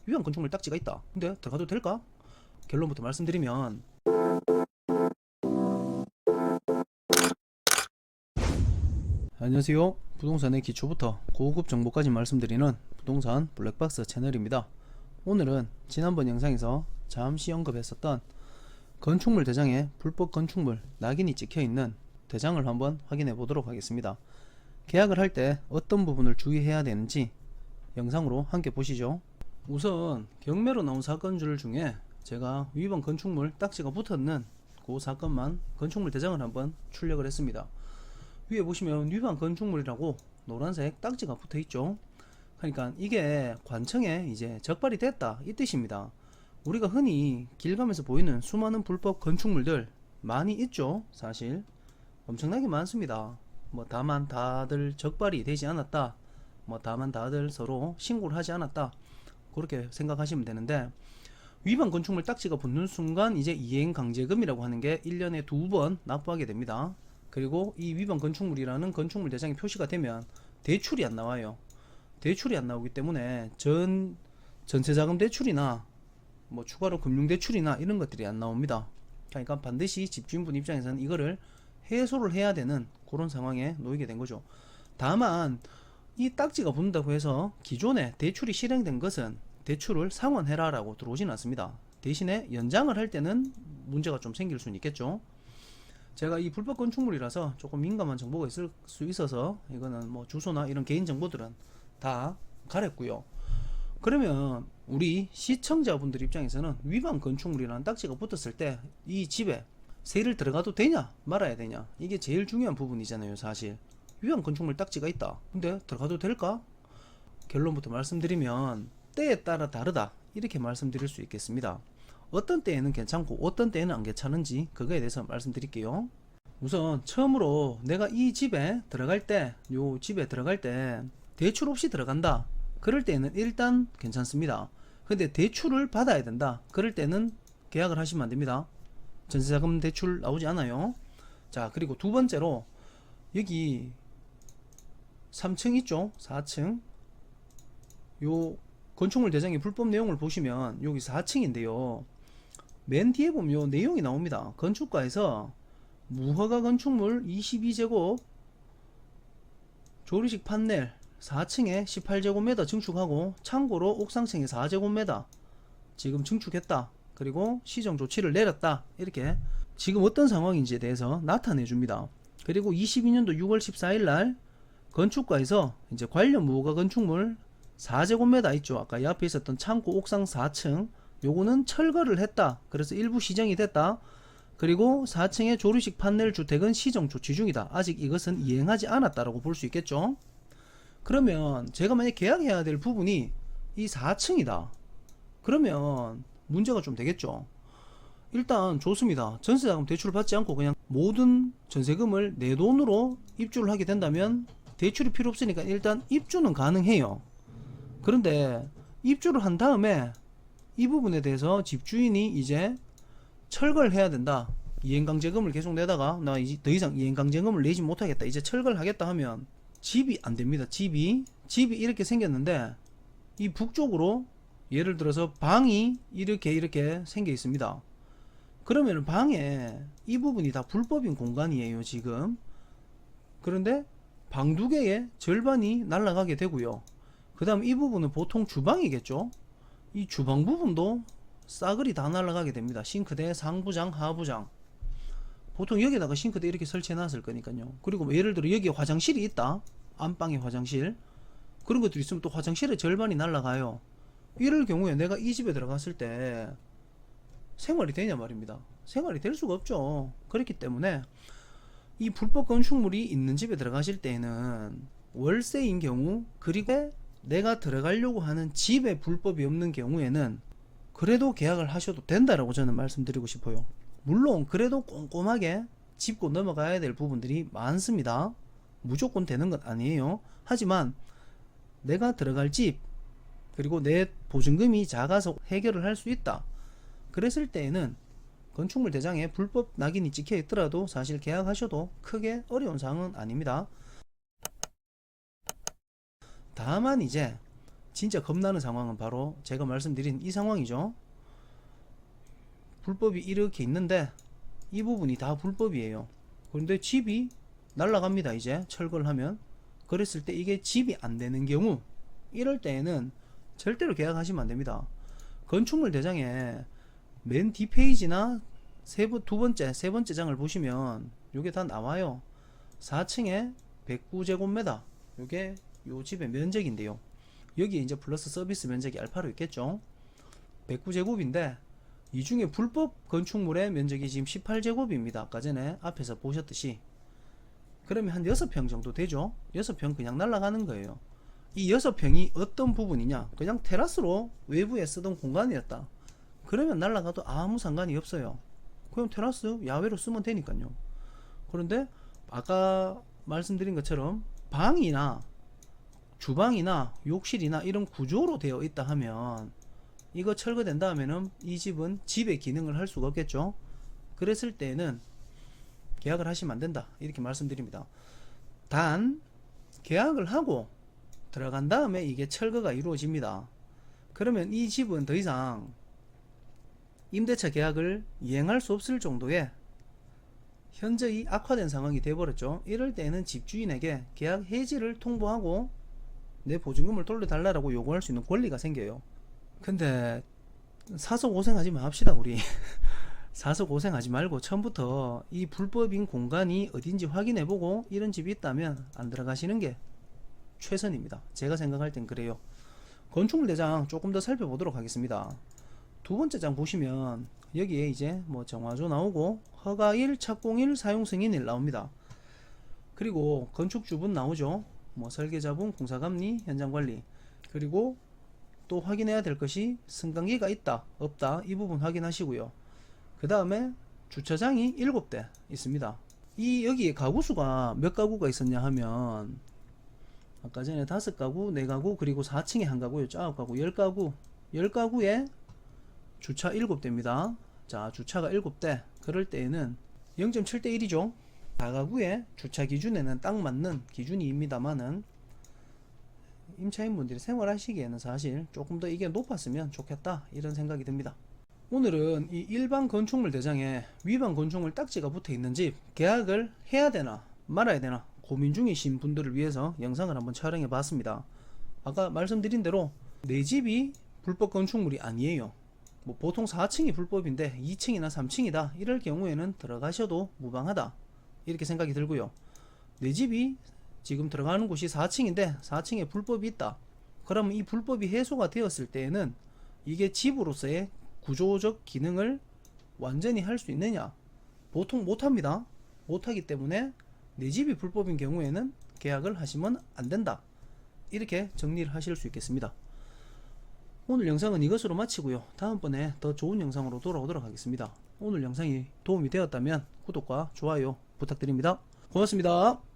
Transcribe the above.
위반 건축물 딱지가 있다. 근데 들어가도 될까? 결론부터 말씀드리면, 안녕하세요. 부동산의 기초부터 고급 정보까지 말씀드리는 부동산 블랙박스 채널입니다. 오늘은 지난번 영상에서 잠시 언급했었던 건축물 대장에 불법 건축물 낙인이 찍혀있는 대장을 한번 확인해 보도록 하겠습니다. 계약을 할 때 어떤 부분을 주의해야 되는지 영상으로 함께 보시죠. 우선 경매로 나온 사건들 중에 제가 위반 건축물 딱지가 붙었는 그 사건만 건축물 대장을 한번 출력을 했습니다. 위에 보시면 위반 건축물이라고 노란색 딱지가 붙어 있죠. 그러니까 이게 관청에 이제 적발이 됐다 이 뜻입니다. 우리가 흔히 길 가면서 보이는 수많은 불법 건축물들 많이 있죠. 사실 엄청나게 많습니다. 다만 다들 적발이 되지 않았다, 다만 다들 서로 신고를 하지 않았다, 그렇게 생각하시면 되는데, 위반 건축물 딱지가 붙는 순간 이제 이행강제금이라고 하는 게 1년에 2번 납부하게 됩니다. 그리고 이 위반 건축물이라는 건축물 대장이 표시가 되면 대출이 안 나와요. 대출이 안 나오기 때문에 전세자금 대출이나 추가로 금융대출이나 이런 것들이 안 나옵니다. 그러니까 반드시 집주인분 입장에서는 이거를 해소를 해야 되는 그런 상황에 놓이게 된 거죠. 다만 이 딱지가 붙는다고 해서 기존에 대출이 실행된 것은 대출을 상환해라 라고 들어오진 않습니다. 대신에 연장을 할 때는 문제가 좀 생길 수는 있겠죠. 제가 이 불법 건축물이라서 조금 민감한 정보가 있을 수 있어서 이거는 주소나 이런 개인 정보들은 다 가렸고요. 그러면 우리 시청자분들 입장에서는 위반 건축물이라는 딱지가 붙었을 때 이 집에 세를 들어가도 되냐 말아야 되냐, 이게 제일 중요한 부분이잖아요. 사실 위반 건축물 딱지가 있다, 근데 들어가도 될까? 결론부터 말씀드리면 때에 따라 다르다 이렇게 말씀드릴 수 있겠습니다. 어떤 때에는 괜찮고 어떤 때에는 안 괜찮은지 그거에 대해서 말씀드릴게요. 우선 처음으로 내가 이 집에 들어갈 때, 요 집에 들어갈 때 대출 없이 들어간다 그럴 때는 일단 괜찮습니다. 근데 대출을 받아야 된다 그럴 때는 계약을 하시면 안 됩니다. 전세자금 대출 나오지 않아요. 자, 그리고 두 번째로 여기 3층 있죠, 4층. 요 건축물 대장의 불법 내용을 보시면 여기 4층인데요 맨 뒤에 보면 요 내용이 나옵니다. 건축가에서 무허가 건축물 22제곱 조리식 판넬 4층에 18제곱미터 증축하고 참고로 옥상층에 4제곱미터 지금 증축했다, 그리고 시정 조치를 내렸다, 이렇게 지금 어떤 상황인지에 대해서 나타내 줍니다. 그리고 22년도 6월 14일 날 건축가에서 이제 관련 무허가 건축물 4제곱미터 있죠, 아까 옆에 있었던 창고 옥상 4층, 요거는 철거를 했다, 그래서 일부 시정이 됐다. 그리고 4층의 조리식 판넬 주택은 시정 조치 중이다, 아직 이것은 이행하지 않았다라고 볼 수 있겠죠. 그러면 제가 만약 계약해야 될 부분이 이 4층이다 그러면 문제가 좀 되겠죠. 일단 좋습니다. 전세자금 대출을 받지 않고 그냥 모든 전세금을 내 돈으로 입주를 하게 된다면 대출이 필요 없으니까 일단 입주는 가능해요. 그런데 입주를 한 다음에 이 부분에 대해서 집주인이 이제 철거를 해야 된다, 이행강제금을 계속 내다가 나 이제 더 이상 이행강제금을 내지 못하겠다, 이제 철거를 하겠다 하면 집이 안 됩니다. 집이 이렇게 생겼는데 이 북쪽으로 예를 들어서 방이 이렇게 생겨 있습니다. 그러면 방에 이 부분이 다 불법인 공간이에요 지금. 그런데 방 두 개의 절반이 날아가게 되고요. 그 다음 이 부분은 보통 주방이겠죠. 이 주방 부분도 싸그리 다 날아가게 됩니다. 싱크대 상부장 하부장, 보통 여기다가 싱크대 이렇게 설치해 놨을 거니까요. 그리고 예를 들어 여기에 화장실이 있다, 안방에 화장실, 그런 것들이 있으면 또 화장실의 절반이 날아가요. 이럴 경우에 내가 이 집에 들어갔을 때 생활이 되냐 말입니다. 생활이 될 수가 없죠. 그렇기 때문에 이 불법 건축물이 있는 집에 들어가실 때는 월세인 경우, 그리고 내가 들어가려고 하는 집에 불법이 없는 경우에는 그래도 계약을 하셔도 된다라고 저는 말씀드리고 싶어요. 물론 그래도 꼼꼼하게 짚고 넘어가야 될 부분들이 많습니다. 무조건 되는 건 아니에요. 하지만 내가 들어갈 집, 그리고 내 보증금이 작아서 해결을 할 수 있다 그랬을 때에는 건축물 대장에 불법 낙인이 찍혀 있더라도 사실 계약하셔도 크게 어려운 사항은 아닙니다. 다만 이제 진짜 겁나는 상황은 바로 제가 말씀드린 이 상황이죠. 불법이 이렇게 있는데 이 부분이 다 불법이에요. 그런데 집이 날라갑니다. 이제 철거를 하면. 그랬을 때 이게 집이 안 되는 경우, 이럴 때에는 절대로 계약하시면 안 됩니다. 건축물 대장에 맨 뒷페이지나 두 번째, 세 번째 장을 보시면 요게 다 나와요. 4층에 109제곱미터, 요게 요 집의 면적인데요. 여기에 이제 플러스 서비스 면적이 알파로 있겠죠. 109제곱인데 이 중에 불법 건축물의 면적이 지금 18제곱입니다. 아까 전에 앞에서 보셨듯이. 그러면 한 6평 정도 되죠. 6평 그냥 날아가는 거예요. 이 6평이 어떤 부분이냐, 그냥 테라스로 외부에 쓰던 공간이었다. 그러면 날아가도 아무 상관이 없어요. 그냥 테라스 야외로 쓰면 되니까요. 그런데 아까 말씀드린 것처럼 방이나 주방이나 욕실이나 이런 구조로 되어 있다 하면, 이거 철거된다 하면은 이 집은 집의 기능을 할 수가 없겠죠. 그랬을 때는 계약을 하시면 안 된다, 이렇게 말씀드립니다. 단 계약을 하고 들어간 다음에 이게 철거가 이루어집니다. 그러면 이 집은 더 이상 임대차 계약을 이행할 수 없을 정도의 현저히 악화된 상황이 되어버렸죠. 이럴 때는 집주인에게 계약 해지를 통보하고 내 보증금을 돌려달라고 요구할 수 있는 권리가 생겨요. 근데 사서 고생하지 맙시다 우리. 사서 고생하지 말고 처음부터 이 불법인 공간이 어딘지 확인해보고 이런 집이 있다면 안 들어가시는 게 최선입니다. 제가 생각할 땐 그래요. 건축물 대장 조금 더 살펴보도록 하겠습니다. 두 번째 장 보시면 여기에 이제 뭐 정화조 나오고 허가일, 착공일, 사용승인일 나옵니다. 그리고 건축주분 나오죠. 뭐 설계자분, 공사감리, 현장관리. 그리고 또 확인해야 될 것이 승강기가 있다 없다, 이 부분 확인하시고요. 그 다음에 주차장이 7대 있습니다. 이 여기에 가구수가 몇 가구가 있었냐 하면 아까 전에 5가구, 4가구, 그리고 4층에 1가구요. 9가구, 10가구. 10가구에 주차 7대입니다. 자, 주차가 7대. 그럴 때에는 0.7대 1이죠. 4가구의 주차 기준에는 딱 맞는 기준입니다만은 임차인분들이 생활하시기에는 사실 조금 더 이게 높았으면 좋겠다, 이런 생각이 듭니다. 오늘은 이 일반 건축물 대장에 위반 건축물 딱지가 붙어 있는 집 계약을 해야 되나 말아야 되나 고민 중이신 분들을 위해서 영상을 한번 촬영해 봤습니다. 아까 말씀드린 대로 내 집이 불법 건축물이 아니에요. 뭐 보통 4층이 불법인데 2층이나 3층이다, 이럴 경우에는 들어가셔도 무방하다, 이렇게 생각이 들고요. 내 집이 지금 들어가는 곳이 4층인데 4층에 불법이 있다. 그러면 이 불법이 해소가 되었을 때에는 이게 집으로서의 구조적 기능을 완전히 할 수 있느냐? 보통 못합니다. 못하기 때문에 내 집이 불법인 경우에는 계약을 하시면 안 된다, 이렇게 정리를 하실 수 있겠습니다. 오늘 영상은 이것으로 마치고요. 다음번에 더 좋은 영상으로 돌아오도록 하겠습니다. 오늘 영상이 도움이 되었다면 구독과 좋아요 부탁드립니다. 고맙습니다.